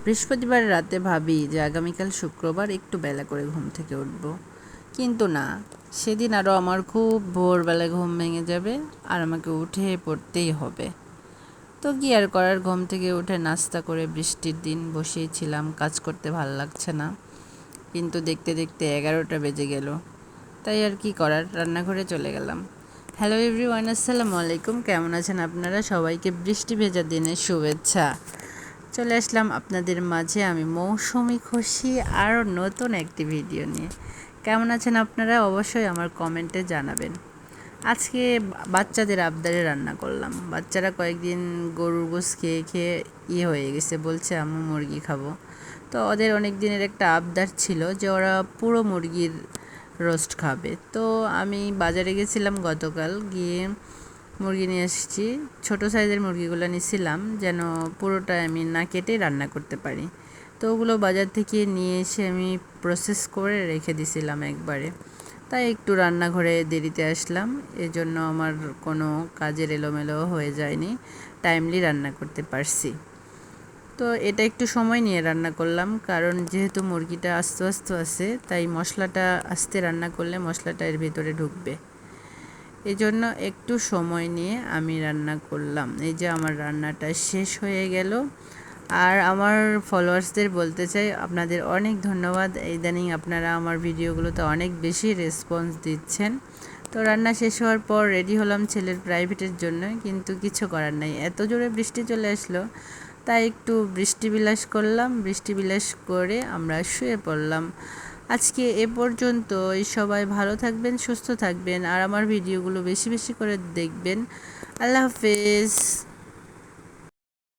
বৃহস্পতিবার রাতে ভাবি যে আগামীকাল শুক্রবার একটু বেলা করে ঘুম থেকে উঠব, কিন্তু না, সেদিন আরও আমার খুব ভোরবেলায় ঘুম ভেঙে যাবে আর আমাকে উঠে পড়তেই হবে। তো কি আর করার, ঘুম থেকে উঠে নাস্তা করে বৃষ্টির দিন বসেইছিলাম, কাজ করতে ভালো লাগছে না, কিন্তু দেখতে দেখতে 11টা বেজে গেল। তাই আর কি করার, রান্নাঘরে চলে গেলাম। হ্যালো এভরিওয়ান, আসসালামু আলাইকুম। কেমন আছেন আপনারা? সবাইকে বৃষ্টি ভেজা দিনের শুভেচ্ছা। চলে আসলাম আপনাদের মাঝে আমি মৌসুমি খুশি আরও নতুন একটি ভিডিও নিয়ে। কেমন আছেন আপনারা? অবশ্যই আমার কমেন্টে জানাবেন। আজকে বাচ্চাদের আবদারে রান্না করলাম। বাচ্চারা কয়েকদিন গরুর গোশ খেয়ে খেয়ে হয়ে গেছে, বলছে আম্মু মুরগি খাবো। তো ওদের অনেক দিনের একটা আবদার ছিল যে ওরা পুরো মুরগির রোস্ট খাবে। তো আমি বাজারে গেছিলাম গতকাল, গিয়ে মুরগি নিয়ে এসেছি। ছোটো সাইজের মুরগিগুলো নিয়েছিলাম যেন পুরোটা আমি না কেটে রান্না করতে পারি। তো ওগুলো বাজার থেকে নিয়ে এসে আমি প্রসেস করে রেখে দিছিলাম একবারে। তাই একটু রান্নাঘরে দেরিতে আসলাম, এজন্য আমার কোনো কাজের এলোমেলো হয়ে যায়নি, টাইমলি রান্না করতে পারছি। তো এটা একটু সময় নিয়ে রান্না করলাম, কারণ যেহেতু মুরগিটা আস্তে আস্তে আছে, তাই মশলাটা আস্তে রান্না করলে মশলাটা এর ভিতরে ঢুকবে। এজন্য একটু সময় নিয়ে আমি রান্না করলাম। এই যে আমার রান্নাটা শেষ হয়ে গেল। আর আমার ফলোয়ার্সদের বলতে চাই, আপনাদের অনেক ধন্যবাদ। ইদানিং আপনারা আমার ভিডিওগুলোতে অনেক বেশি রেসপন্স দিচ্ছেন। তো রান্না শেষ হওয়ার পর রেডি হলাম ছেলের প্রাইভেটের জন্য, কিন্তু কিছু করার নাই, এত জোরে বৃষ্টি চলে আসলো, তাই একটু বৃষ্টি বিলাস করলাম। বৃষ্টি বিলাস করে আমরা শুয়ে পড়লাম। আজকে এ পর্যন্তই। সবাই ভালো থাকবেন, সুস্থ থাকবেন, আর আমার ভিডিওগুলো বেশি বেশি করে দেখবেন। আল্লাহ হাফেজ।